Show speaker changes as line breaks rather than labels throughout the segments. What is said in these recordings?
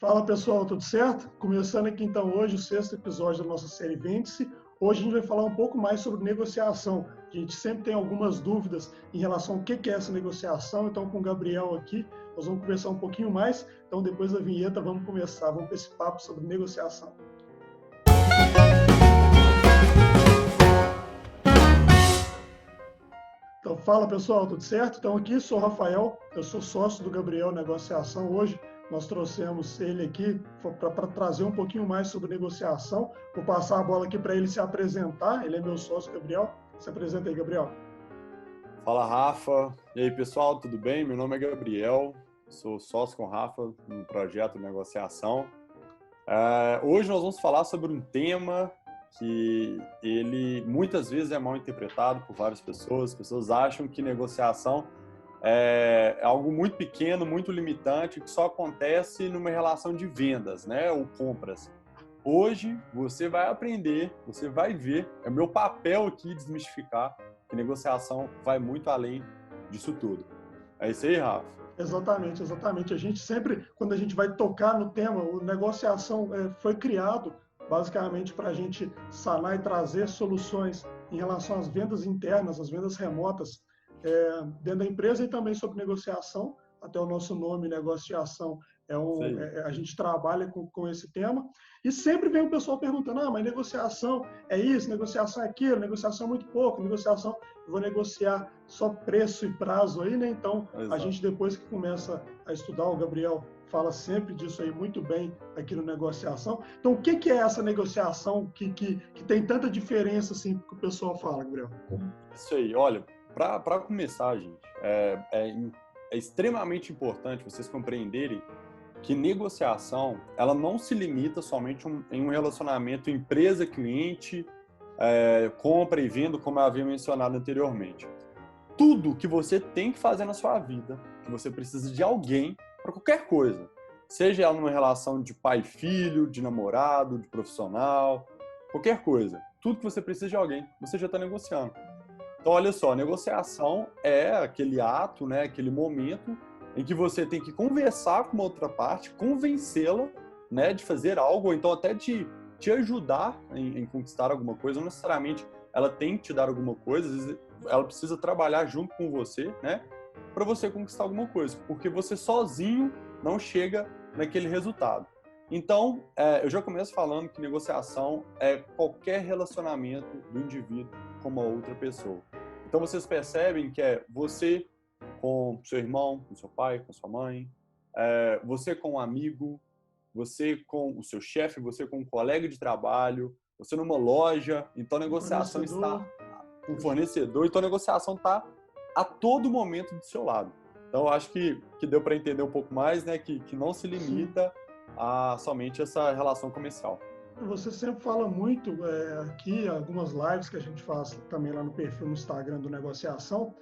Fala pessoal, tudo certo? Começando aqui então hoje o sexto episódio da nossa série Vende-se. Hoje a gente vai falar um pouco mais sobre negociação. A gente sempre tem algumas dúvidas em relação ao que é essa negociação, então com o Gabriel aqui nós vamos conversar um pouquinho mais. Então depois da vinheta vamos para esse papo sobre negociação. Então fala pessoal, tudo certo? Então aqui sou o Rafael, eu sou sócio do Gabriel Negociação. Hoje nós trouxemos ele aqui para trazer um pouquinho mais sobre negociação. Vou passar a bola aqui para ele se apresentar. Ele é meu sócio, Gabriel. Se apresenta aí, Gabriel.
Fala, Rafa. E aí, pessoal, tudo bem? Meu nome é Gabriel, sou sócio com o Rafa no projeto de negociação. Hoje nós vamos falar sobre um tema que ele muitas vezes é mal interpretado por várias pessoas. As pessoas acham que negociação é algo muito pequeno, muito limitante, que só acontece numa relação de vendas, né, ou compras. Hoje você vai aprender, você vai ver, é meu papel aqui desmistificar que negociação vai muito além disso tudo. É isso aí, Rafa?
Exatamente. A gente sempre, quando a gente vai tocar no tema, o negociação foi criado basicamente para a gente sanar e trazer soluções em relação às vendas internas, às vendas remotas, dentro da empresa, e também sobre negociação. Até o nosso nome, negociação, a gente trabalha com esse tema. E sempre vem o pessoal perguntando, mas negociação é isso, negociação é aquilo, negociação é muito pouco, negociação, eu vou negociar só preço e prazo aí, né? Então,
Exato.
A gente depois que começa a estudar, o Gabriel fala sempre disso aí muito bem aqui no Negociação. Então, o que é essa negociação que tem tanta diferença assim que o pessoal fala, Gabriel?
Isso aí, olha, para começar, gente, é extremamente importante vocês compreenderem que negociação, ela não se limita somente em um relacionamento empresa-cliente, compra e venda, como eu havia mencionado anteriormente. Tudo que você tem que fazer na sua vida, que você precisa de alguém para qualquer coisa, seja ela numa relação de pai e filho, de namorado, de profissional, qualquer coisa, tudo que você precisa de alguém, você já está negociando. Então, olha só, negociação é aquele ato, né, aquele momento em que você tem que conversar com uma outra parte, convencê-la, né, de fazer algo, ou então até te ajudar em conquistar alguma coisa. Não necessariamente ela tem que te dar alguma coisa, às vezes ela precisa trabalhar junto com você, né, para você conquistar alguma coisa, porque você sozinho não chega naquele resultado. Então, eu já começo falando que negociação é qualquer relacionamento do indivíduo com uma outra pessoa. Então, vocês percebem que é você com seu irmão, com seu pai, com sua mãe, você com um amigo, você com o seu chefe, você com um colega de trabalho, você numa loja. Então, a negociação está com um fornecedor. Então, a negociação está a todo momento do seu lado. Então, eu acho que deu para entender um pouco mais, né, que não se limita a somente essa relação comercial.
Você sempre fala muito aqui, algumas lives que a gente faz também lá no perfil no Instagram do Negociação,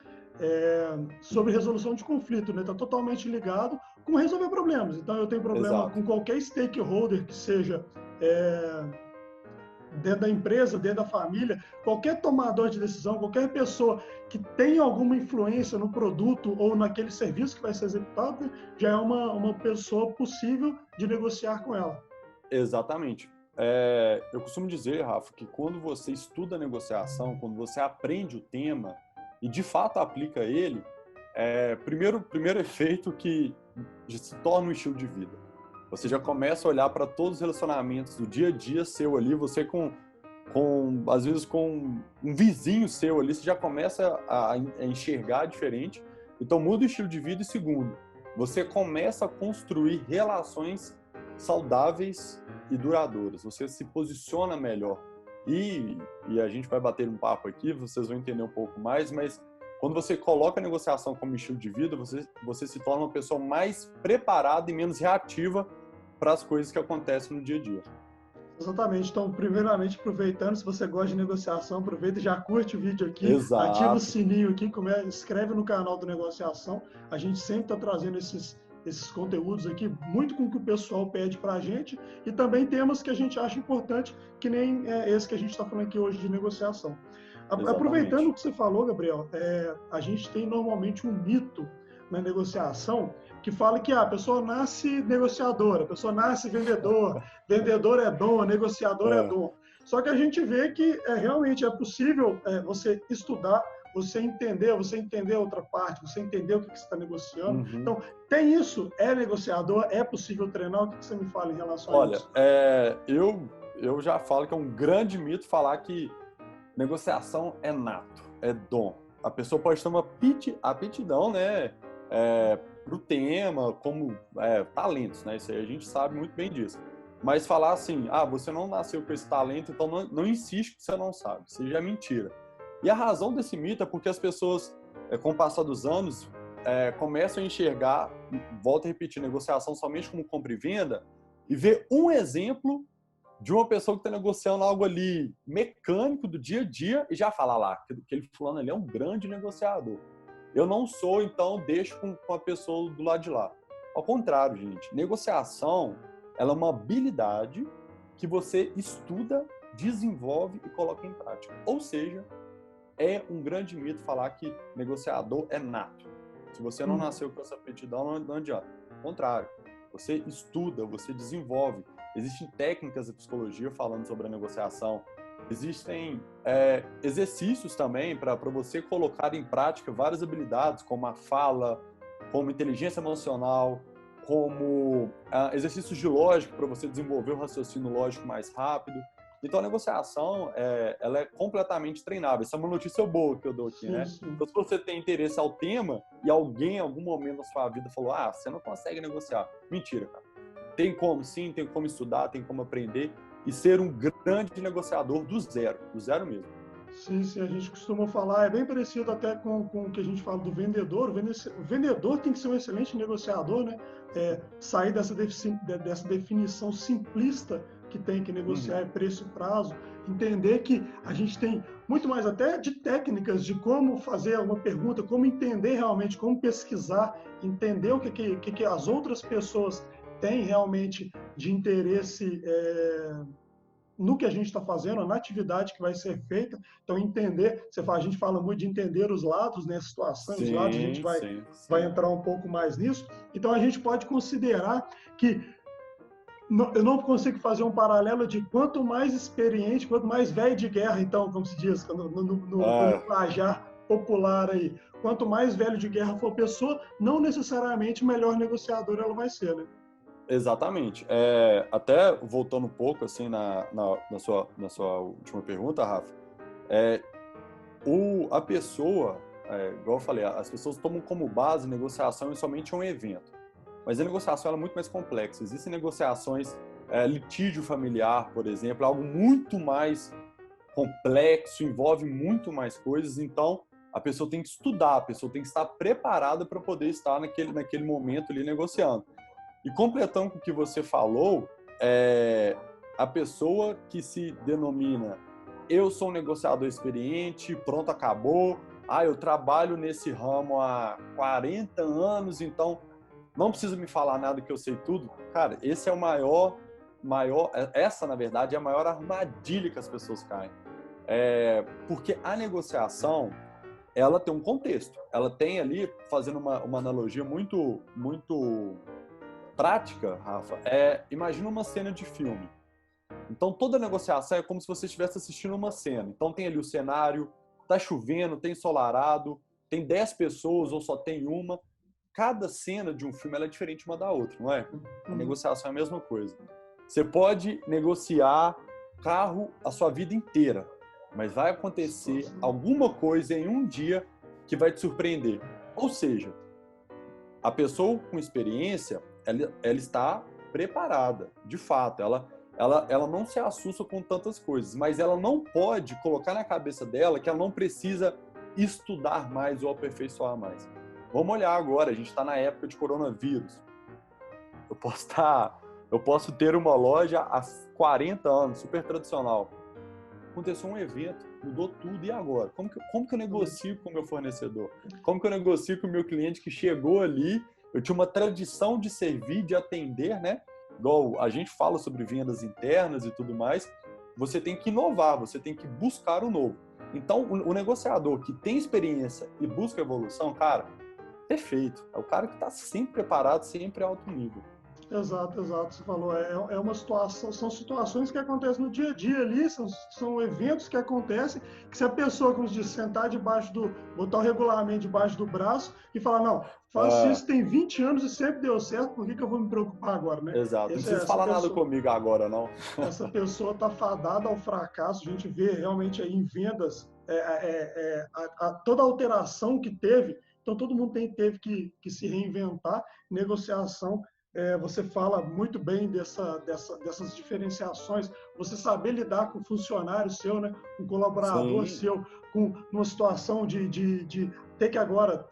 sobre resolução de conflito, né? Está totalmente ligado com resolver problemas. Então, eu tenho problema
Exato.
com qualquer stakeholder que seja dentro da empresa, dentro da família, qualquer tomador de decisão, qualquer pessoa que tenha alguma influência no produto ou naquele serviço que vai ser executado, né, já é uma pessoa possível de negociar com ela.
Exatamente. Eu costumo dizer, Rafa, que quando você estuda a negociação, quando você aprende o tema e de fato aplica ele, primeiro efeito que se torna um estilo de vida. Você já começa a olhar para todos os relacionamentos do dia a dia seu ali, você às vezes com um vizinho seu ali, você já começa a enxergar diferente. Então muda o estilo de vida. E segundo, você começa a construir relações saudáveis e duradouras. Você se posiciona melhor. E a gente vai bater um papo aqui, vocês vão entender um pouco mais, mas quando você coloca a negociação como estilo de vida, você se torna uma pessoa mais preparada e menos reativa para as coisas que acontecem no dia a dia.
Exatamente. Então, primeiramente, aproveitando, se você gosta de negociação, aproveita e já curte o vídeo aqui,
Exato.
Ativa o sininho aqui, inscreve no canal do Negociação. A gente sempre está trazendo esses conteúdos aqui, muito com o que o pessoal pede para a gente, e também temas que a gente acha importante, que nem esse que a gente está falando aqui hoje de negociação.
Exatamente.
Aproveitando o que você falou, Gabriel, a gente tem normalmente um mito na negociação que fala que a pessoa nasce negociadora, a pessoa nasce vendedor, vendedor é dom, negociador é
É.
dom. Só que a gente vê que realmente é possível você estudar, você entender a outra parte, você entender o que você está negociando.
Uhum.
Então, tem isso, é negociador, é possível treinar? O que você me fala em relação a
Olha,
isso?
eu já falo que é um grande mito falar que negociação é nato, é dom. A pessoa pode ter uma aptidão, né, para o tema, como talentos, né? Isso aí a gente sabe muito bem disso. Mas falar assim, você não nasceu com esse talento, então não insiste que você não sabe. Isso já é mentira. E a razão desse mito é porque as pessoas, com o passar dos anos, começam a enxergar, volto a repetir, negociação somente como compra e venda, e ver um exemplo de uma pessoa que está negociando algo ali mecânico do dia a dia e já fala lá que aquele fulano ali é um grande negociador. Eu não sou, então deixo com a pessoa do lado de lá. Ao contrário, gente, negociação ela é uma habilidade que você estuda, desenvolve e coloca em prática. Ou seja, é um grande mito falar que negociador é nato. Se você não nasceu com essa aptidão, não adianta. Ao contrário, você estuda, você desenvolve. Existem técnicas de psicologia falando sobre a negociação. Existem exercícios também para você colocar em prática várias habilidades, como a fala, como inteligência emocional, como exercícios de lógica para você desenvolver o raciocínio lógico mais rápido. Então, a negociação, ela é completamente treinável. Essa é uma notícia boa que eu dou aqui, né?
Sim.
Então, se você tem interesse ao tema e alguém, em algum momento da sua vida, falou você não consegue negociar. Mentira, cara. Tem como, sim, tem como estudar, tem como aprender e ser um grande negociador do zero mesmo.
Sim, a gente costuma falar, é bem parecido até com o que a gente fala do vendedor. O vendedor tem que ser um excelente negociador, né? Sair dessa definição simplista que tem que negociar preço e prazo, entender que a gente tem muito mais até de técnicas de como fazer uma pergunta, como entender realmente, como pesquisar, entender o que as outras pessoas têm realmente de interesse no que a gente está fazendo, na atividade que vai ser feita. Então, entender, a gente fala muito de entender os lados, né, a situação, os lados, a gente vai entrar um pouco mais nisso. Então, a gente pode considerar que eu não consigo fazer um paralelo de quanto mais experiente, quanto mais velho de guerra, então, como se diz, no linguajar popular aí, quanto mais velho de guerra for a pessoa, não necessariamente melhor negociador ela vai ser, né?
Exatamente. Até voltando um pouco assim na sua última pergunta, Rafa, a pessoa, igual eu falei, as pessoas tomam como base negociação e somente um evento. Mas a negociação ela é muito mais complexa. Existem negociações, litígio familiar, por exemplo, algo muito mais complexo, envolve muito mais coisas. Então, a pessoa tem que estudar, a pessoa tem que estar preparada para poder estar naquele momento ali negociando. E completando com o que você falou, a pessoa que se denomina eu sou um negociador experiente, pronto, acabou, eu trabalho nesse ramo há 40 anos, então não precisa me falar nada que eu sei tudo. Cara, esse é o essa, na verdade, é a maior armadilha que as pessoas caem. Porque a negociação, ela tem um contexto. Ela tem ali, fazendo uma analogia muito, muito prática, Rafa, imagina uma cena de filme. Então, toda negociação é como se você estivesse assistindo uma cena. Então, tem ali o cenário, tá chovendo, tem ensolarado, tem 10 pessoas ou só tem uma. Cada cena de um filme ela é diferente uma da outra, não é? A negociação é a mesma coisa. Você pode negociar carro a sua vida inteira, mas vai acontecer alguma coisa em um dia que vai te surpreender. Ou seja, a pessoa com experiência, ela está preparada, de fato. Ela não se assusta com tantas coisas, mas ela não pode colocar na cabeça dela que ela não precisa estudar mais ou aperfeiçoar mais. Vamos olhar agora, a gente está na época de coronavírus. Eu posso ter uma loja há 40 anos, super tradicional. Aconteceu um evento, mudou tudo, e agora? Como que eu negocio com o meu fornecedor? Como que eu negocio com o meu cliente que chegou ali? Eu tinha uma tradição de servir, de atender, né? Igual a gente fala sobre vendas internas e tudo mais, você tem que inovar, você tem que buscar o novo. Então, o negociador que tem experiência e busca evolução, cara, perfeito. É o cara que está sempre preparado, sempre alto nível.
Exato, exato. Você falou, é uma situação, são situações que acontecem no dia a dia ali, são eventos que acontecem, que se a pessoa, como se diz, sentar botar o regulamento debaixo do braço e falar, não, faço isso tem 20 anos e sempre deu certo, por que eu vou me preocupar agora, né?
Exato, não precisa falar nada comigo agora, não.
Essa pessoa está fadada ao fracasso, a gente vê realmente aí em vendas toda a alteração que teve, então todo mundo teve que se reinventar, negociação. Você fala muito bem dessas diferenciações, você saber lidar com o funcionário seu, né, com o colaborador
Sim.
seu, com uma situação de ter que agora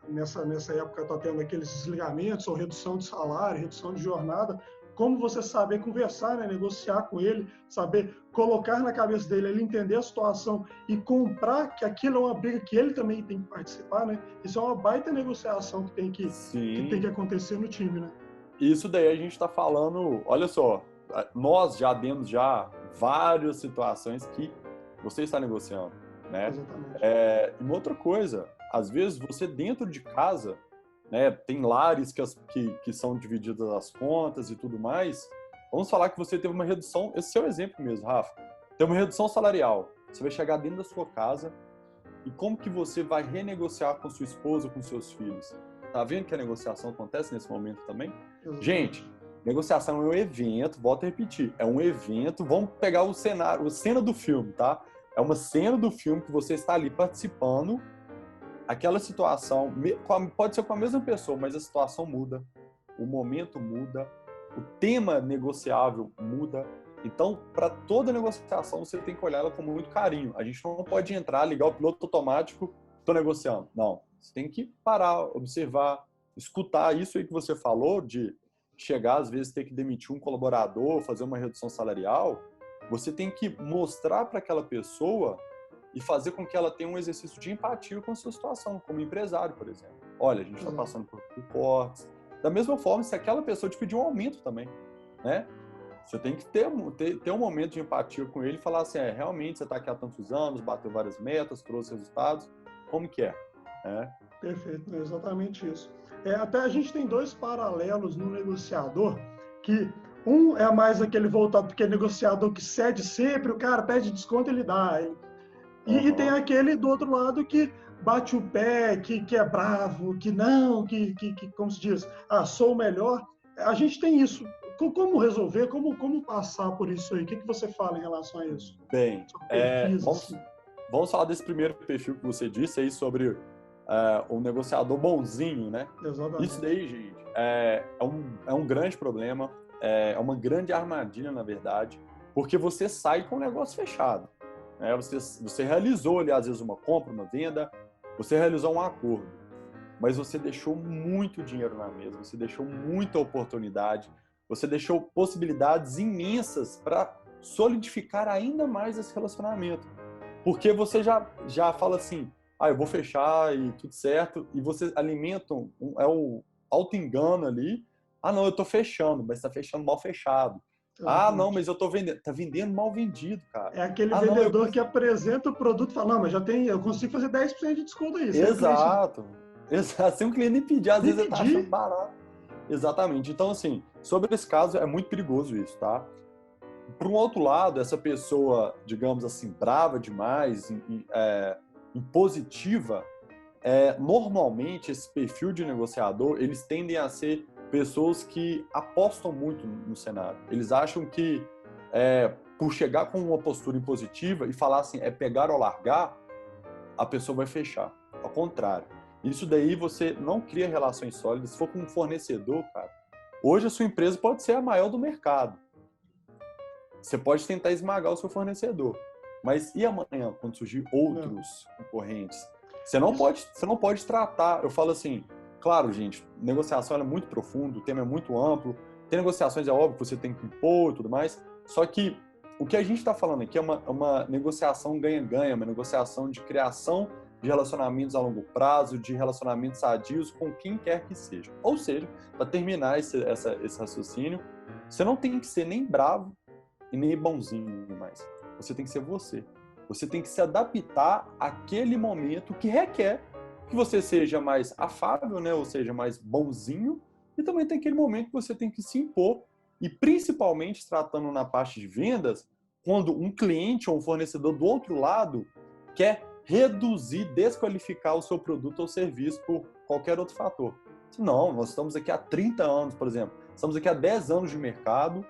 nessa época está tendo aqueles desligamentos ou redução de salário, redução de jornada, como você saber conversar, né, negociar com ele, saber colocar na cabeça dele, ele entender a situação e comprar que aquilo é uma briga que ele também tem que participar, né? Isso é uma baita negociação que tem que acontecer no time, né?
Isso daí a gente está falando, olha só, nós já demos várias situações que você está negociando, né?
Exatamente.
E uma outra coisa, às vezes você dentro de casa, né, tem lares que são divididas as contas e tudo mais. Vamos falar que você teve uma redução, esse é o exemplo mesmo, Rafa. Tem uma redução salarial. Você vai chegar dentro da sua casa e como que você vai renegociar com sua esposa, com seus filhos? Tá vendo que a negociação acontece nesse momento também? Exatamente. Gente, negociação é um evento, volto a repetir, é um evento, vamos pegar o cenário, a cena do filme, tá? É uma cena do filme que você está ali participando. Aquela situação, pode ser com a mesma pessoa, mas a situação muda, o momento muda, o tema negociável muda. Então, para toda negociação, você tem que olhar ela com muito carinho. A gente não pode entrar, ligar o piloto automático, estou negociando. Não, você tem que parar, observar, escutar isso aí que você falou, de chegar, às vezes, ter que demitir um colaborador, fazer uma redução salarial. Você tem que mostrar para aquela pessoa e fazer com que ela tenha um exercício de empatia com a sua situação, como empresário, por exemplo. Olha, a gente está passando por cortes. Da mesma forma, se aquela pessoa te pedir um aumento também, né? Você tem que ter um momento de empatia com ele e falar assim, realmente você está aqui há tantos anos, bateu várias metas, trouxe resultados, como que é?
Perfeito, é exatamente isso. Até a gente tem dois paralelos no negociador, que um é mais aquele voltado, porque é negociador que cede sempre, o cara pede desconto, ele dá. E tem aquele do outro lado que bate o pé, que é bravo, que não, como se diz, sou o melhor. A gente tem isso. Como resolver, como passar por isso aí? O que você fala em relação a isso?
Bem, vamos falar desse primeiro perfil que você disse aí sobre o negociador bonzinho, né?
Exatamente.
Isso daí, gente, é um grande problema, é uma grande armadilha, na verdade, porque você sai com o negócio fechado. Você realizou ali, às vezes, uma compra, uma venda, você realizou um acordo, mas você deixou muito dinheiro na mesa, você deixou muita oportunidade, você deixou possibilidades imensas para solidificar ainda mais esse relacionamento. Porque você já fala assim, eu vou fechar e tudo certo, e você alimenta o auto-engano ali, não, eu estou fechando, mas está fechando mal fechado. Não, mas eu tô vendendo. Tá vendendo mal vendido, cara.
É aquele vendedor que apresenta o produto e fala, não, mas eu consigo fazer 10% de desconto aí.
Exato. Exato. Se um cliente nem pedir, às vezes ele tá achando barato. Exatamente. Então, assim, sobre esse caso, é muito perigoso isso, tá? Por um outro lado, essa pessoa, digamos assim, brava demais, impositiva, normalmente esse perfil de negociador, eles tendem a ser pessoas que apostam muito no cenário. Eles acham que, por chegar com uma postura impositiva e falar assim, pegar ou largar, a pessoa vai fechar. Ao contrário. Isso daí você não cria relações sólidas. Se for com um fornecedor, cara, hoje a sua empresa pode ser a maior do mercado. Você pode tentar esmagar o seu fornecedor. Mas e amanhã, quando surgir outros concorrentes? Você não pode tratar. Eu falo assim, claro, gente, negociação é muito profunda, o tema é muito amplo. Tem negociações, é óbvio que você tem que impor e tudo mais. Só que o que a gente está falando aqui é uma negociação ganha-ganha, uma negociação de criação de relacionamentos a longo prazo, de relacionamentos sadios com quem quer que seja. Ou seja, para terminar esse raciocínio, você não tem que ser nem bravo e nem bonzinho mais. Você tem que ser você. Você tem que se adaptar àquele momento que requer que você seja mais afável, né? Ou seja, mais bonzinho. E também tem aquele momento que você tem que se impor. E principalmente tratando na parte de vendas, quando um cliente ou um fornecedor do outro lado quer reduzir, desqualificar o seu produto ou serviço por qualquer outro fator. Não, nós estamos aqui há 30 anos, por exemplo. Estamos aqui há 10 anos de mercado.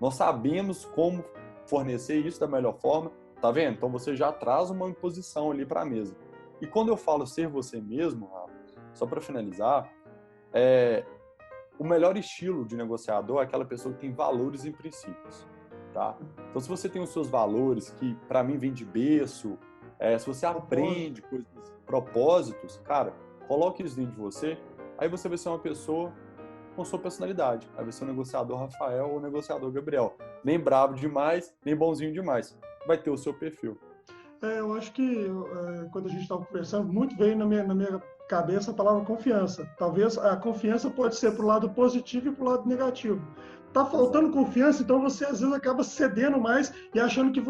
Nós sabemos como fornecer isso da melhor forma. Tá vendo? Então você já traz uma imposição ali para a mesa. E quando eu falo ser você mesmo, Rafa, só para finalizar, o melhor estilo de negociador é aquela pessoa que tem valores e princípios, tá? Então, se você tem os seus valores, que para mim vem de berço, se você aprende coisas, propósitos, cara, coloque isso dentro de você, aí você vai ser uma pessoa com sua personalidade. Aí vai ser o negociador Rafael ou o negociador Gabriel. Nem bravo demais, nem bonzinho demais. Vai ter o seu perfil.
Eu acho que quando a gente estava conversando, muito veio na minha cabeça a palavra confiança. Talvez a confiança pode ser para o lado positivo e para o lado negativo. Tá faltando confiança, então você às vezes acaba cedendo mais e achando que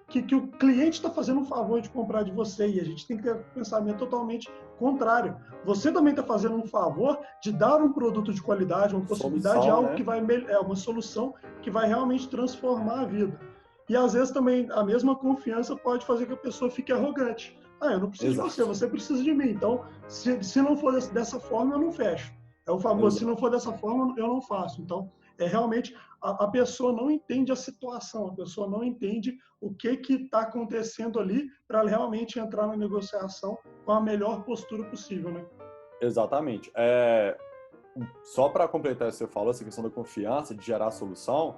que o cliente está fazendo um favor de comprar de você. E a gente tem que ter um pensamento totalmente contrário. Você também está fazendo um favor de dar um produto de qualidade, uma possibilidade, algo, né? Que vai uma solução que vai realmente transformar a vida. E às vezes também a mesma confiança pode fazer que a pessoa fique arrogante. Eu não preciso de você, você precisa de mim. Então, se não for dessa forma, eu não fecho. É o famoso, se não for dessa forma, eu não faço. Então, realmente, a pessoa não entende a situação, a pessoa não entende o que está acontecendo ali para ela realmente entrar na negociação com a melhor postura possível, né?
Exatamente. Só para completar o que você falou, essa questão da confiança, de gerar solução,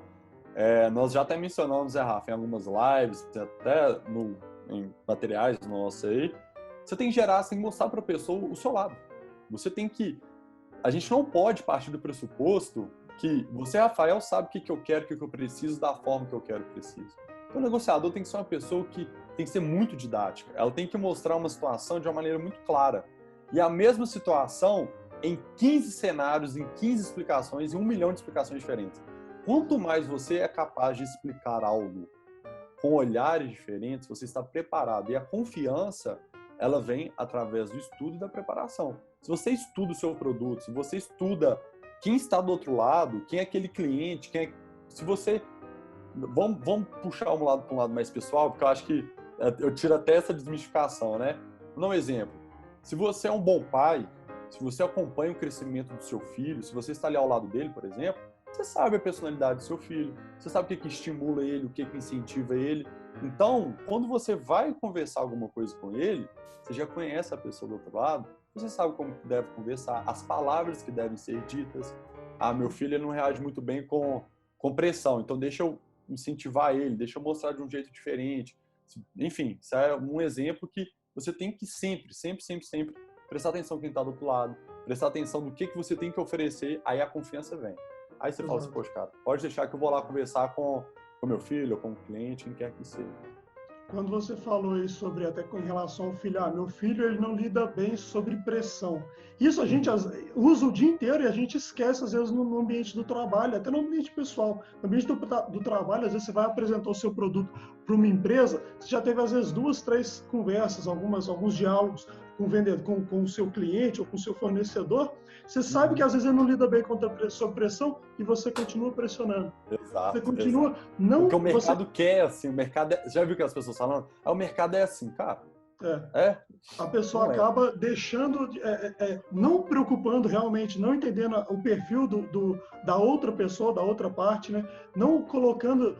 nós já até mencionamos, Rafa, em algumas lives, até em materiais nossos aí, você tem que gerar, você tem que mostrar para a pessoa o seu lado. Você tem que... A gente não pode partir do pressuposto que você, Rafael, sabe o que eu quero, o que eu preciso, da forma que eu quero e preciso. Então, o negociador tem que ser uma pessoa que tem que ser muito didática. Ela tem que mostrar uma situação de uma maneira muito clara. E a mesma situação em 15 cenários, em 15 explicações, em 1 milhão de explicações diferentes. Quanto mais você é capaz de explicar algo com olhares diferentes, você está preparado. E a confiança, ela vem através do estudo e da preparação. Se você estuda o seu produto, se você estuda quem está do outro lado, quem é aquele cliente, se você... Vamos puxar um lado para um lado mais pessoal, porque eu acho que eu tiro até essa desmistificação, né? Vou dar um exemplo. Se você é um bom pai, se você acompanha o crescimento do seu filho, se você está ali ao lado dele, por exemplo, você sabe a personalidade do seu filho, você sabe o que estimula ele, o que incentiva ele. Então, quando você vai conversar alguma coisa com ele, você já conhece a pessoa do outro lado, você sabe como deve conversar, as palavras que devem ser ditas. Meu filho ele não reage muito bem com pressão, então deixa eu incentivar ele, deixa eu mostrar de um jeito diferente. Enfim, isso é um exemplo que você tem que sempre prestar atenção quem está do outro lado, prestar atenção no que você tem que oferecer, aí a confiança vem. Aí você fala assim, poxa, cara, pode deixar que eu vou lá conversar com meu filho, ou com o cliente, quem quer que seja.
Quando você falou isso sobre, até com relação ao filho, meu filho ele não lida bem sobre pressão. Isso a gente usa o dia inteiro e a gente esquece, às vezes, no ambiente do trabalho, até no ambiente pessoal. No ambiente do trabalho, às vezes você vai apresentar o seu produto para uma empresa, você já teve, às vezes, 2, 3 conversas, alguns diálogos com o vendedor, com o seu cliente ou com o seu fornecedor. Você sabe que, às vezes, ele não lida bem sob pressão e você continua pressionando.
Exato.
Você continua...
Exato. Não, porque o mercado quer, assim, o mercado... Já viu que as pessoas falando? O mercado é assim, cara.
A pessoa acaba deixando, não preocupando realmente, não entendendo o perfil da outra pessoa, da outra parte, né? Não colocando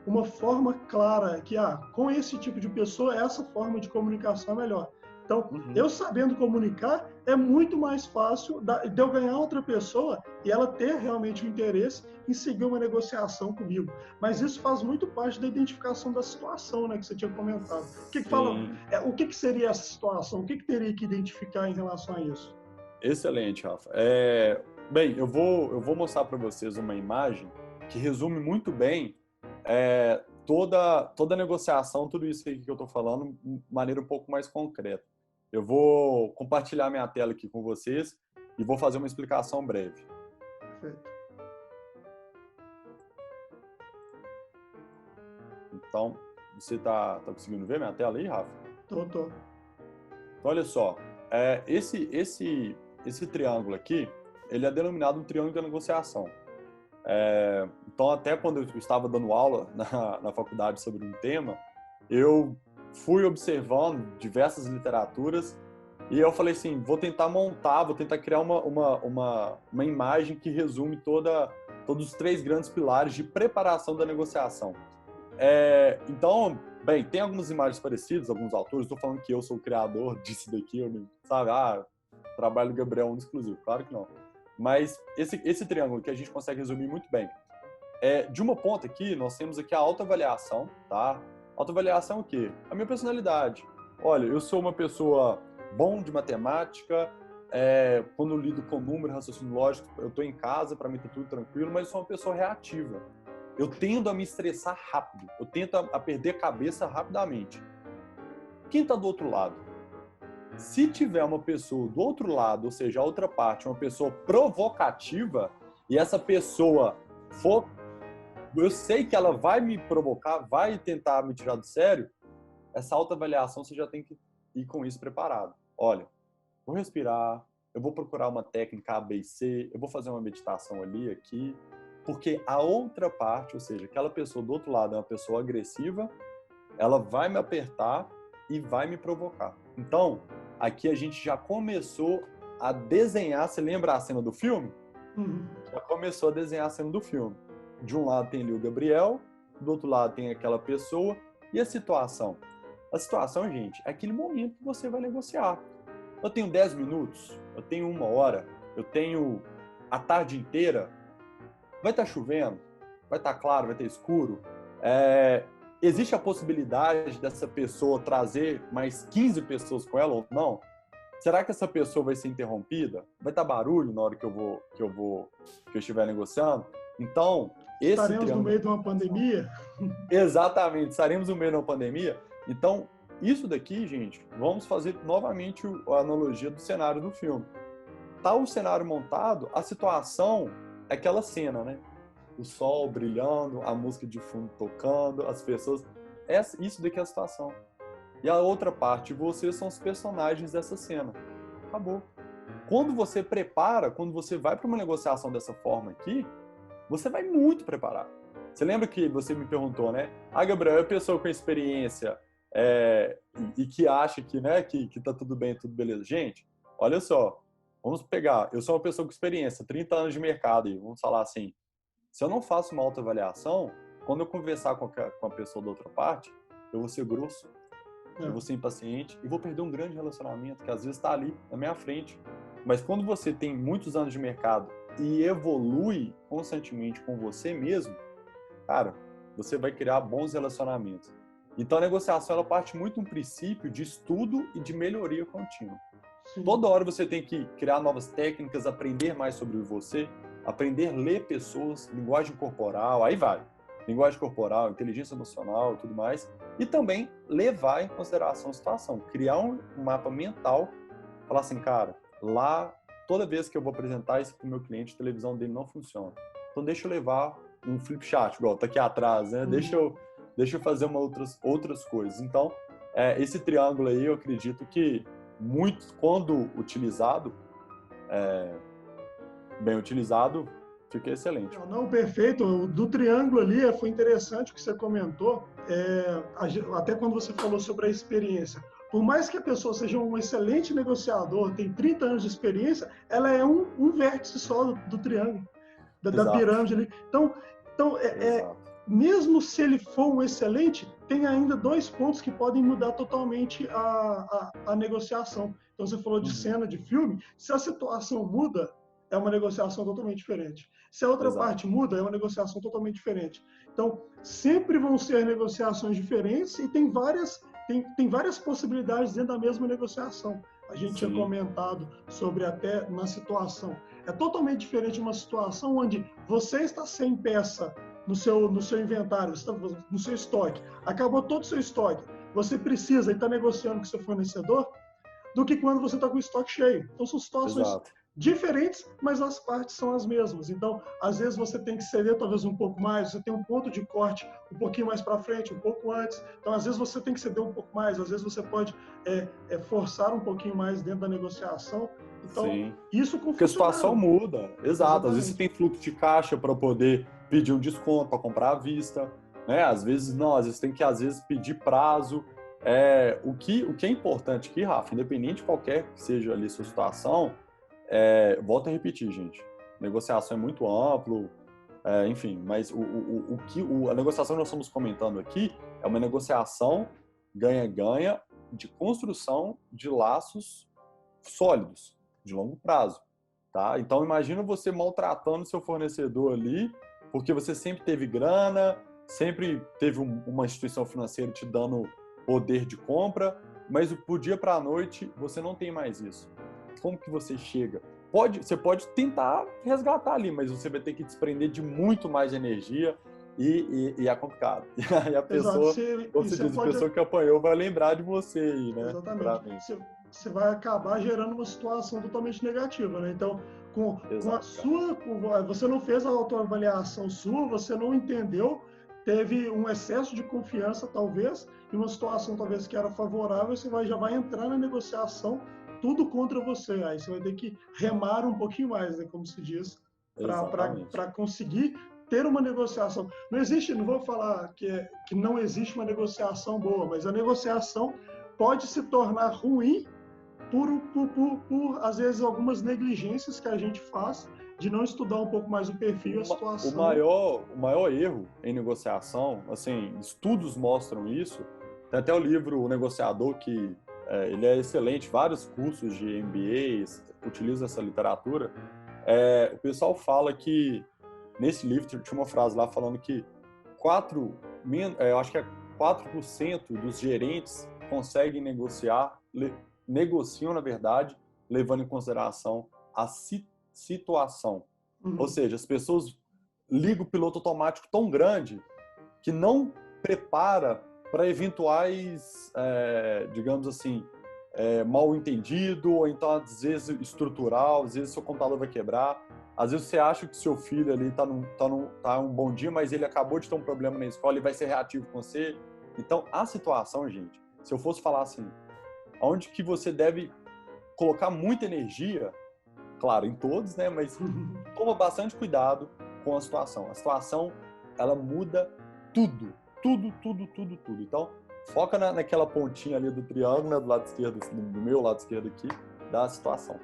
uma forma clara que, com esse tipo de pessoa, essa forma de comunicação é melhor. Então, eu sabendo comunicar, é muito mais fácil de eu ganhar outra pessoa e ela ter realmente o interesse em seguir uma negociação comigo. Mas isso faz muito parte da identificação da situação, né, que você tinha comentado. O que seria essa situação? O que teria que identificar em relação a isso?
Excelente, Rafa. Bem, eu vou mostrar para vocês uma imagem que resume muito bem toda a negociação, tudo isso aí que eu estou falando, de maneira um pouco mais concreta. Eu vou compartilhar minha tela aqui com vocês e vou fazer uma explicação breve.
Perfeito.
Então, você tá conseguindo ver minha tela aí, Rafa?
Tô.
Então, olha só. esse triângulo aqui, ele é denominado um triângulo da negociação. Então, até quando eu estava dando aula na faculdade sobre um tema, eu fui observando diversas literaturas e eu falei assim, vou tentar criar uma imagem que resume todos os 3 grandes pilares de preparação da negociação. Então, bem, tem algumas imagens parecidas, alguns autores, estou falando que eu sou o criador disso daqui, sabe? Trabalho do Gabriel é um exclusivo, claro que não. Mas esse triângulo que a gente consegue resumir muito bem. De uma ponta aqui, nós temos aqui a autoavaliação, tá? Autoavaliação é o quê? A minha personalidade. Olha, eu sou uma pessoa bom de matemática, quando eu lido com número, raciocínio lógico, eu estou em casa, para mim tá tudo tranquilo, mas eu sou uma pessoa reativa. Eu tendo a me estressar rápido, eu tento a perder a cabeça rapidamente. Quem está do outro lado? Se tiver uma pessoa do outro lado, ou seja, a outra parte, uma pessoa provocativa, e essa pessoa for... Eu sei que ela vai me provocar, vai tentar me tirar do sério, essa autoavaliação você já tem que ir com isso preparado. Olha, vou respirar, eu vou procurar uma técnica A, B e C, eu vou fazer uma meditação ali, aqui, porque a outra parte, ou seja, aquela pessoa do outro lado é uma pessoa agressiva, ela vai me apertar e vai me provocar. Então, aqui a gente já começou a desenhar, você lembra a cena do filme? Já começou a desenhar a cena do filme. De um lado tem ali o Gabriel, do outro lado tem aquela pessoa, e a situação? A situação, gente, é aquele momento que você vai negociar. Eu tenho 10 minutos, eu tenho 1 hora, eu tenho a tarde inteira, vai estar chovendo, vai estar claro, vai estar escuro. Existe a possibilidade dessa pessoa trazer mais 15 pessoas com ela ou não? Será que essa pessoa vai ser interrompida? Vai estar barulho na hora que eu estiver negociando? Então,
estaremos no meio de uma pandemia?
Exatamente, estaremos no meio de uma pandemia. Então, isso daqui, gente, vamos fazer novamente a analogia do cenário do filme. Tá o cenário montado, a situação é aquela cena, né? O sol brilhando, a música de fundo tocando, as pessoas... Isso daqui é a situação. E a outra parte, vocês são os personagens dessa cena. Acabou. Quando você prepara, quando você vai para uma negociação dessa forma aqui, você vai muito preparado. Você lembra que você me perguntou, né? Gabriel, é a pessoa com experiência e que acha que, né, que tá tudo bem, tudo beleza. Gente, olha só. Vamos pegar, eu sou uma pessoa com experiência, 30 anos de mercado, e vamos falar assim, se eu não faço uma autoavaliação, quando eu conversar com a pessoa da outra parte, eu vou ser grosso, eu vou ser impaciente e vou perder um grande relacionamento que às vezes está ali na minha frente. Mas quando você tem muitos anos de mercado e evolui constantemente com você mesmo, cara, você vai criar bons relacionamentos. Então a negociação ela parte muito de um princípio de estudo e de melhoria contínua. Sim. Toda hora você tem que criar novas técnicas, aprender mais sobre você, aprender a ler pessoas, linguagem corporal, aí vai. Linguagem corporal, inteligência emocional e tudo mais. E também levar em consideração a situação. Criar um mapa mental, falar assim, cara, lá, toda vez que eu vou apresentar isso para o meu cliente, a televisão dele não funciona. Então deixa eu levar um flip chart, igual tá aqui atrás, né? Deixa eu fazer outras coisas. Então, esse triângulo aí, eu acredito que muito, quando utilizado, bem utilizado, fica excelente.
Não, perfeito. Do triângulo ali, foi interessante o que você comentou, até quando você falou sobre a experiência. Por mais que a pessoa seja um excelente negociador, tem 30 anos de experiência, ela é um vértice só do triângulo, da pirâmide ali. Então mesmo se ele for um excelente, tem ainda 2 pontos que podem mudar totalmente a negociação. Então, você falou de cena de filme, se a situação muda, é uma negociação totalmente diferente. Se a outra parte muda, é uma negociação totalmente diferente. Então, sempre vão ser negociações diferentes e tem várias possibilidades dentro da mesma negociação. A gente tinha comentado sobre até na situação. É totalmente diferente uma situação onde você está sem peça no seu inventário, no seu estoque, acabou todo o seu estoque, você precisa e está negociando com seu fornecedor, do que quando você está com o estoque cheio. Então, são situações diferentes, mas as partes são as mesmas. Então, às vezes você tem que ceder talvez um pouco mais, você tem um ponto de corte um pouquinho mais para frente, um pouco antes. Então, às vezes você tem que ceder um pouco mais, às vezes você pode forçar um pouquinho mais dentro da negociação. Então,
Sim.
isso com
Porque a situação
funcionário.
muda, exato. Às vezes você
Exatamente.
tem fluxo de caixa para poder pedir um desconto para comprar à vista, né? Às vezes não, às vezes tem que pedir prazo. O que é importante aqui, Rafa, independente de qualquer que seja ali a sua situação, volto a repetir, gente. Negociação é muito amplo, enfim, mas a negociação que nós estamos comentando aqui é uma negociação ganha-ganha de construção de laços sólidos, de longo prazo, tá? Então, imagina você maltratando seu fornecedor ali, porque você sempre teve grana, sempre teve uma instituição financeira te dando poder de compra, mas do dia para a noite você não tem mais isso. Como que você chega? Você pode tentar resgatar ali, mas você vai ter que desprender de muito mais energia e é complicado. E a
Exato.
pessoa, como você diz, a pessoa que apanhou vai lembrar de você aí, né?
Exatamente. Você vai acabar gerando uma situação totalmente negativa, né? Então, com a sua, você não fez a autoavaliação sua, você não entendeu, teve um excesso de confiança, talvez, em uma situação talvez que era favorável, você já vai entrar na negociação tudo contra você. Aí você vai ter que remar um pouquinho mais, né, como se diz, para conseguir ter uma negociação. Não existe, não vou falar que não existe uma negociação boa, mas a negociação pode se tornar ruim por às vezes, algumas negligências que a gente faz de não estudar um pouco mais o perfil e a situação.
O maior erro em negociação, assim, estudos mostram isso, tem até o livro O Negociador, que ele é excelente, vários cursos de MBAs utilizam essa literatura. O pessoal fala que, nesse livro, tinha uma frase lá falando que eu acho que 4% dos gerentes conseguem negociam, na verdade, levando em consideração a situação. Ou seja, as pessoas ligam o piloto automático tão grande que não prepara para eventuais, digamos assim, mal entendido, ou então, às vezes, estrutural, às vezes seu computador vai quebrar, às vezes você acha que seu filho ali tá um bom dia, mas ele acabou de ter um problema na escola e vai ser reativo com você. Então, a situação, gente, se eu fosse falar assim, onde que você deve colocar muita energia, claro, em todos, né, mas toma bastante cuidado com a situação. A situação, ela muda tudo. Então, foca naquela pontinha ali do triângulo, né, do lado esquerdo, do meu lado esquerdo aqui, da situação.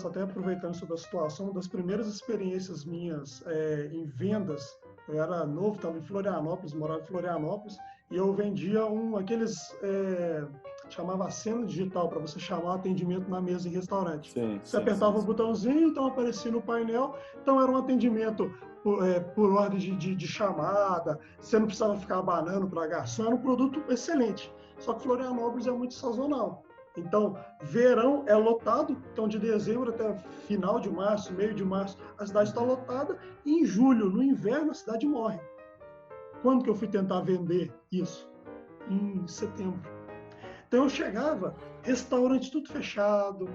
Até aproveitando sobre a situação, uma das primeiras experiências minhas em vendas, eu era novo, estava em Florianópolis, morava em Florianópolis, e eu vendia chamava aceno digital, para você chamar atendimento na mesa em restaurante. Você apertava o botãozinho, então aparecia no painel, então era um atendimento por ordem de chamada, você não precisava ficar abanando para garçom, era um produto excelente. Só que Florianópolis é muito sazonal. Então, verão é lotado, então de dezembro até final de março, meio de março, a cidade está lotada, e em julho, no inverno, a cidade morre. Quando que eu fui tentar vender isso? Em setembro. Então eu chegava, restaurante tudo fechado,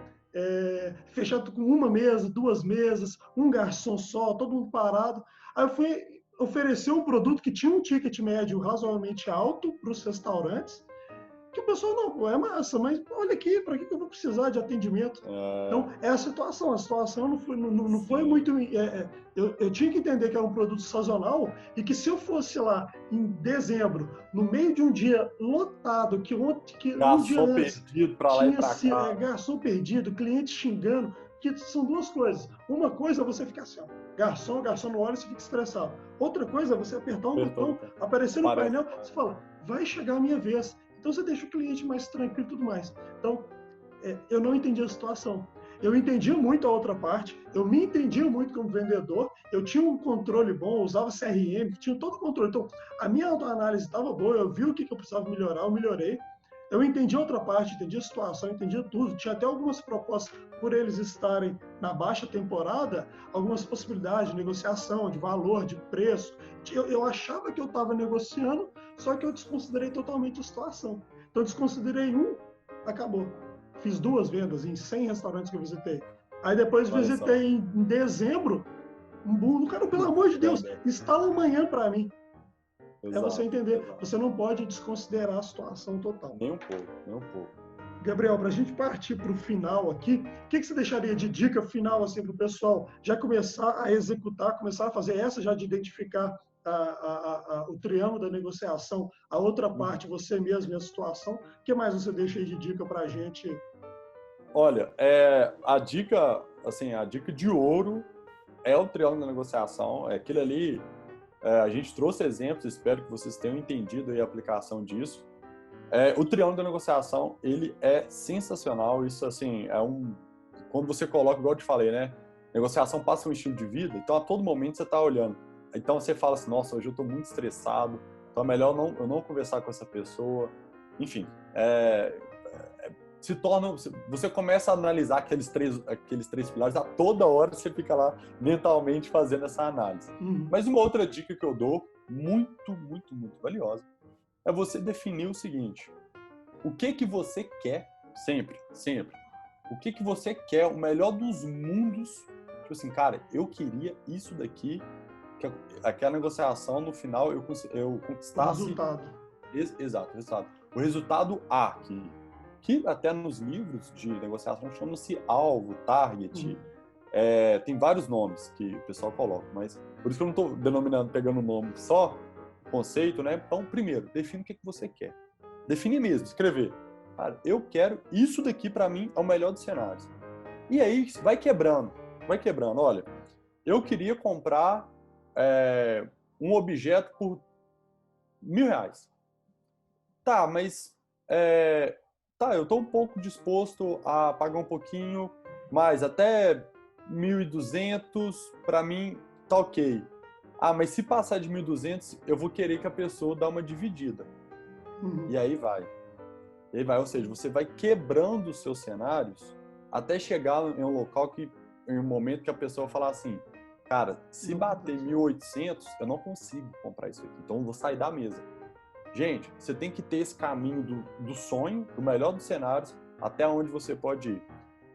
fechado com uma mesa, duas mesas, um garçom só, todo mundo parado. Aí eu fui oferecer um produto que tinha um ticket médio razoavelmente alto para os restaurantes, que o pessoal, não, pô, é massa, mas olha aqui, para que eu vou precisar de atendimento? Então, é a situação não foi muito... eu tinha que entender que era um produto sazonal e que se eu fosse lá em dezembro, no meio de um dia lotado, que um dia antes
perdido para lá e para cá.
Garçom perdido, cliente xingando, que são duas coisas. Uma coisa é você ficar assim, ó, garçom não olha e você fica estressado. Outra coisa é você apertar um botão, aparecer no painel, você fala, vai chegar a minha vez. Então, você deixa o cliente mais tranquilo e tudo mais. Então, eu não entendi a situação. Eu entendia muito a outra parte, eu me entendia muito como vendedor, eu tinha um controle bom, eu usava CRM, tinha todo o controle. Então, a minha autoanálise estava boa, eu vi o que eu precisava melhorar, eu melhorei. Eu entendi outra parte, entendi a situação, entendi tudo. Tinha até algumas propostas, por eles estarem na baixa temporada, algumas possibilidades de negociação, de valor, de preço. Eu achava que eu estava negociando, só que eu desconsiderei totalmente a situação. Então, desconsiderei acabou. Fiz 2 vendas em 100 restaurantes que eu visitei. Aí depois
Olha só.
visitei em dezembro, um burro. Cara, pelo amor de Deus,
Entendeu?
instala amanhã para mim. É você
Exato,
entender.
exato.
Você não pode desconsiderar a situação total.
Nem um pouco, nem um pouco.
Gabriel, para a gente partir para o final aqui, o que você deixaria de dica final assim, para o pessoal já começar a executar, começar a fazer essa já de identificar o triângulo da negociação, a outra parte, você mesmo e a situação? O que mais você deixa aí de dica para a gente?
Olha, a dica, assim, a dica de ouro é o triângulo da negociação. É aquilo ali, a gente trouxe exemplos, espero que vocês tenham entendido aí a aplicação disso. O triângulo da negociação, ele é sensacional. Isso, assim, quando você coloca, igual eu te falei, né? Negociação passa um estilo de vida, então a todo momento você está olhando. Então você fala assim, nossa, hoje eu estou muito estressado, então é melhor eu não conversar com essa pessoa. Enfim, você começa a analisar aqueles três pilares, a toda hora você fica lá mentalmente fazendo essa análise. Mas uma outra dica que eu dou, muito, muito, muito valiosa, é você definir o seguinte: o que você quer, sempre, sempre. O que você quer, o melhor dos mundos. Tipo assim, cara, eu queria isso daqui, que aquela negociação, no final, eu conquistasse...
O resultado.
Exato, o resultado. O resultado A, que até nos livros de negociação chama-se alvo, target. Tem vários nomes que o pessoal coloca, mas por isso que eu não estou denominando, pegando o nome só, conceito, né? Então, primeiro, define o que você quer. Define mesmo, escrever. Cara, eu quero isso daqui, para mim, é o melhor dos cenários. E aí, vai quebrando. Olha, eu queria comprar um objeto por R$1.000. Tá, mas eu estou um pouco disposto a pagar um pouquinho mais, até 1.200, para mim tá ok. Ah, mas se passar de 1.200, eu vou querer que a pessoa dá uma dividida. E aí vai. Ou seja, você vai quebrando os seus cenários até chegar em um local em um momento que a pessoa falar assim, cara, se bater 1.800, eu não consigo comprar isso aqui, então eu vou sair da mesa. Gente, você tem que ter esse caminho do sonho, do melhor dos cenários, até onde você pode ir.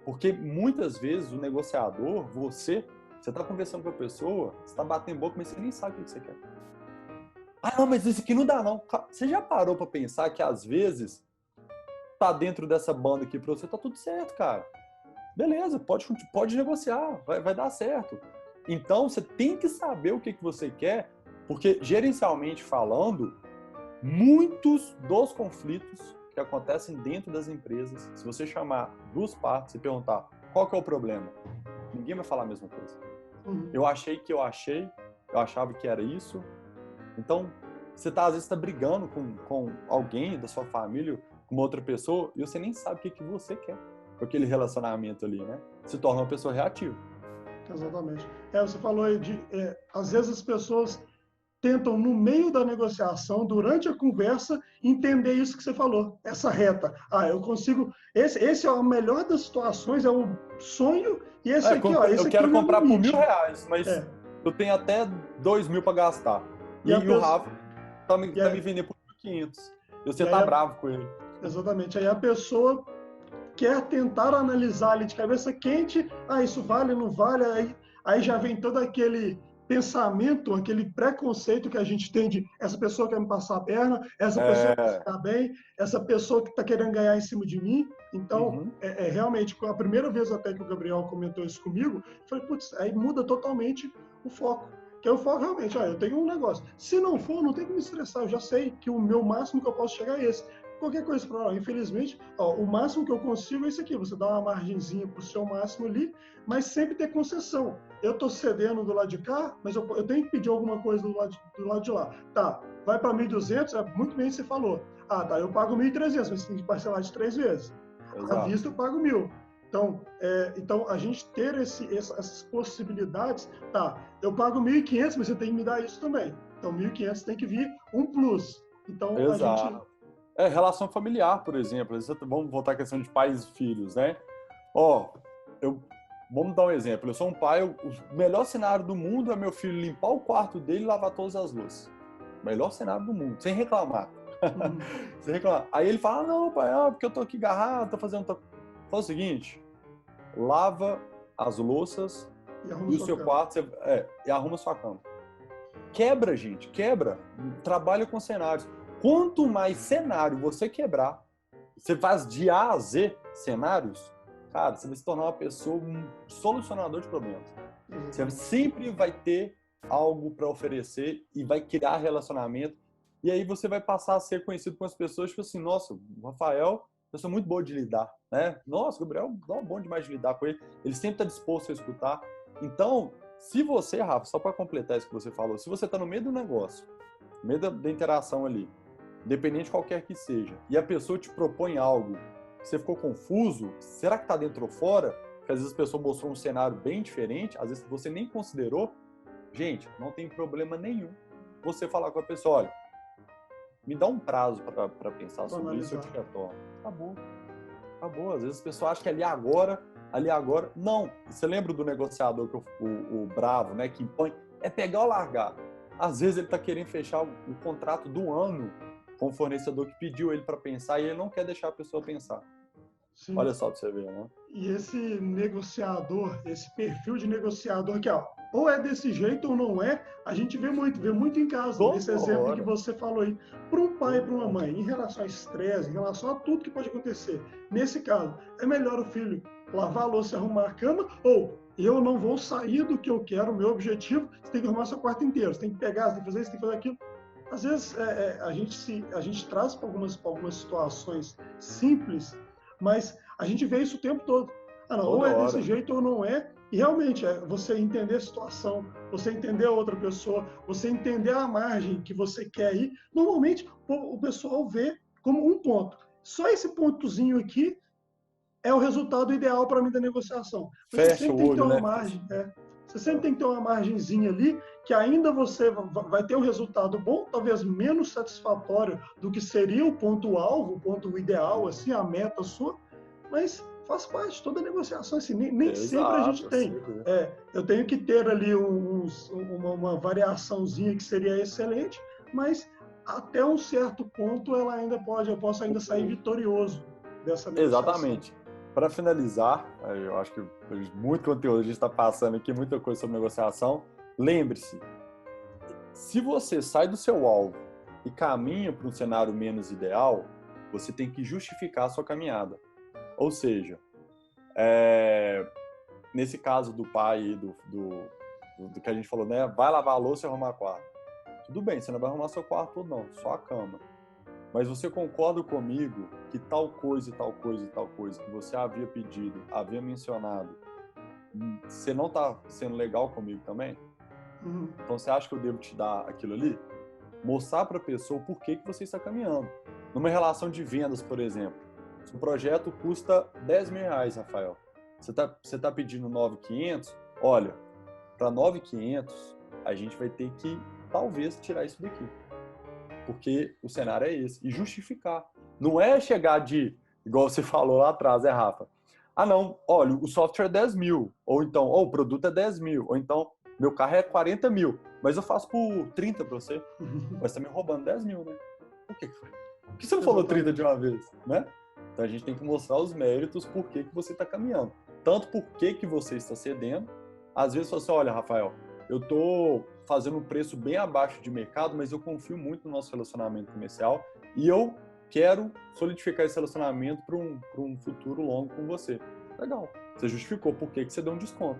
Porque muitas vezes o negociador, você está conversando com a pessoa, você está batendo boca, mas você nem sabe o que você quer. Ah, não, mas isso aqui não dá, não. Você já parou para pensar que às vezes tá dentro dessa banda aqui para você, tá tudo certo, cara. Beleza, pode negociar, vai dar certo. Então, você tem que saber o que você quer, porque gerencialmente falando, muitos dos conflitos que acontecem dentro das empresas, se você chamar duas partes e perguntar qual que é o problema, ninguém vai falar a mesma coisa. Eu achava que era isso. Então, você às vezes está brigando com alguém da sua família, com uma outra pessoa, e você nem sabe o que você quer com aquele relacionamento ali, né? Se torna uma pessoa reativa.
Exatamente. Você falou aí às vezes as pessoas tentam, no meio da negociação, durante a conversa, entender isso que você falou, essa reta. Eu consigo... Esse é o melhor das situações, é um sonho, e esse aqui, esse
eu
aqui
quero
é o meu
comprar
limite.
por R$1.000, mas eu tenho até 2.000 para gastar. E o Rafa tá me vendendo por 1.500. E você tá bravo com ele.
Exatamente. Aí a pessoa quer tentar analisar ali de cabeça quente, isso vale, não vale, aí já vem todo aquele pensamento, aquele preconceito que a gente tem de essa pessoa quer me passar a perna, essa pessoa quer ficar bem, essa pessoa que está querendo ganhar em cima de mim. Então, realmente, a primeira vez até que o Gabriel comentou isso comigo, eu falei, putz, aí muda totalmente o foco. Que eu falo realmente, eu tenho um negócio. Se não for, não tem que me estressar. Eu já sei que o meu máximo que eu posso chegar é esse. Qualquer coisa para infelizmente, o máximo que eu consigo é isso aqui. Você dá uma margenzinha para o seu máximo ali, mas sempre ter concessão. Eu estou cedendo do lado de cá, mas eu tenho que pedir alguma coisa do lado de lá. Tá, vai para 1.200, muito bem você falou. Tá, eu pago 1.300, mas tem que parcelar de 3 vezes. À vista eu pago 1.000. Então, a gente ter essas possibilidades, eu pago 1.500, mas você tem que me dar isso também. Então, 1.500 tem que vir um plus. Então, a gente...
relação familiar, por exemplo. Vamos voltar à questão de pais e filhos, né? Vamos dar um exemplo. Eu sou um pai, o melhor cenário do mundo é meu filho limpar o quarto dele e lavar todas as luzes. Melhor cenário do mundo, sem reclamar. Sem reclamar. Aí ele fala, não, pai, porque eu tô aqui agarrado, tô fazendo... Fala o seguinte, lava as louças
arruma
e o
sua
seu
cama.
quarto e arruma sua cama. Quebra, gente, quebra. Trabalha com cenários. Quanto mais cenário você quebrar, você faz de A a Z cenários, cara, você vai se tornar uma pessoa, um solucionador de problemas. Você sempre vai ter algo para oferecer e vai criar relacionamento. E aí você vai passar a ser conhecido com as pessoas, tipo assim, nossa, o Rafael, eu sou muito boa de lidar, né? Nossa, o Gabriel é bom demais de lidar com ele. Ele sempre está disposto a escutar. Então, se você, Rafa, só para completar isso que você falou, se você está no meio do negócio, no meio da interação ali, independente de qualquer que seja, e a pessoa te propõe algo, você ficou confuso, será que está dentro ou fora? Porque às vezes a pessoa mostrou um cenário bem diferente, às vezes você nem considerou. Gente, não tem problema nenhum você falar com a pessoa, olha, me dá um prazo para pensar sobre isso, eu te retorno. Acabou. Acabou. Às vezes a pessoa acha que ali agora. Não. Você lembra do negociador, que o bravo, né, que impõe? É pegar ou largar. Às vezes ele está querendo fechar o contrato do ano com o fornecedor que pediu ele para pensar e ele não quer deixar a pessoa pensar. Sim. Olha só para você ver, né?
E esse negociador, esse perfil de negociador que, ó, ou é desse jeito ou não é, a gente vê muito em casa. Esse exemplo que você falou aí, para um pai e para uma mãe, em relação a estresse, em relação a tudo que pode acontecer. Nesse caso, é melhor o filho lavar a louça e arrumar a cama, ou eu não vou sair do que eu quero, o meu objetivo, você tem que arrumar seu quarto inteiro, você tem que pegar, você tem que fazer isso, tem que fazer aquilo. Às vezes a gente traz para algumas situações simples, mas a gente vê isso o tempo todo. Ah, não, ou é desse jeito ou não é. E realmente, você entender a situação, você entender a outra pessoa, você entender a margem que você quer ir. Normalmente, o pessoal vê como um ponto. Só esse pontozinho aqui é o resultado ideal para mim da negociação. Mas
fecha
você sempre
o
tem que ter
olho,
uma
né?
margem. Você sempre tem que ter uma margenzinha ali, que ainda você vai ter um resultado bom, talvez menos satisfatório do que seria o ponto-alvo, o ponto ideal, assim, a meta sua, mas faz parte de toda negociação, assim, nem sempre a gente tem. Eu tenho que ter ali uma variaçãozinha que seria excelente, mas até um certo ponto eu posso ainda sair vitorioso dessa negociação.
Exatamente. Para finalizar, eu acho que muito conteúdo a gente está passando aqui, muita coisa sobre negociação. Lembre-se, se você sai do seu alvo e caminha para um cenário menos ideal, você tem que justificar a sua caminhada. Ou seja, nesse caso do pai do que a gente falou, né? Vai lavar a louça e arrumar quarto. Tudo bem, você não vai arrumar seu quarto todo não, só a cama. Mas você concorda comigo que tal coisa e tal coisa e tal coisa que você havia pedido, havia mencionado, você não está sendo legal comigo também? Então você acha que eu devo te dar aquilo ali? Mostrar para a pessoa o porquê que você está caminhando. Numa relação de vendas, por exemplo, se o projeto custa R$10.000, Rafael, você tá pedindo 9.500, olha, para 9.500 a gente vai ter que talvez tirar isso daqui. Porque o cenário é esse. E justificar. Não é chegar igual você falou lá atrás, Rafa? Ah, não, olha, o software é 10 mil. Ou então, o produto é 10 mil. Ou então, meu carro é 40 mil. Mas eu faço por 30 para você. Mas você tá me roubando 10 mil, né? Por que foi? Por que você não falou 30 de uma vez, né? Então a gente tem que mostrar os méritos por que você está caminhando. Tanto por que você está cedendo. Às vezes você olha, Rafael, eu tô fazendo um preço bem abaixo de mercado, mas eu confio muito no nosso relacionamento comercial e eu quero solidificar esse relacionamento para um futuro longo com você. Legal. Você justificou por que você deu um desconto.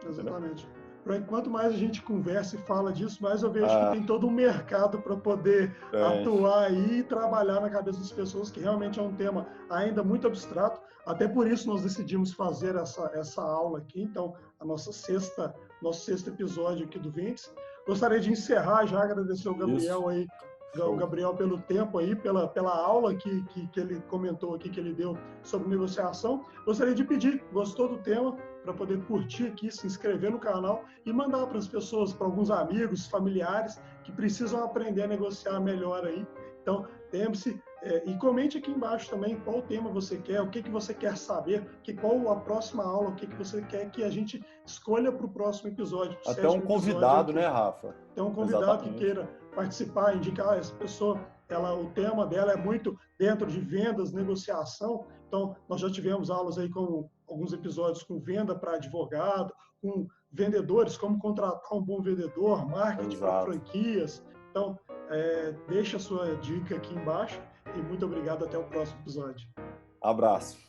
Exatamente. Quanto mais a gente conversa e fala disso, mais eu vejo que tem todo um mercado para poder atuar aí e trabalhar na cabeça das pessoas, que realmente é um tema ainda muito abstrato. Até por isso nós decidimos fazer essa aula aqui. Então, nosso sexto episódio aqui do Vintes. Gostaria de encerrar, já agradecer ao Gabriel aí, o Gabriel pelo tempo aí, pela aula que ele comentou aqui, que ele deu sobre negociação. Gostaria de pedir, gostou do tema, para poder curtir aqui, se inscrever no canal e mandar para as pessoas, para alguns amigos, familiares que precisam aprender a negociar melhor aí. Então, lembre-se e comente aqui embaixo também qual tema você quer, o que você quer saber, qual a próxima aula, o que você quer que a gente escolha para o próximo episódio.
Até um convidado, né, Rafa?
Tem um convidado que queira participar, indicar essa pessoa, o tema dela é muito dentro de vendas, negociação. Então, nós já tivemos aulas aí com alguns episódios com venda para advogado, com vendedores, como contratar um bom vendedor, marketing para franquias. Então, deixa a sua dica aqui embaixo e muito obrigado. Até o próximo episódio.
Abraço.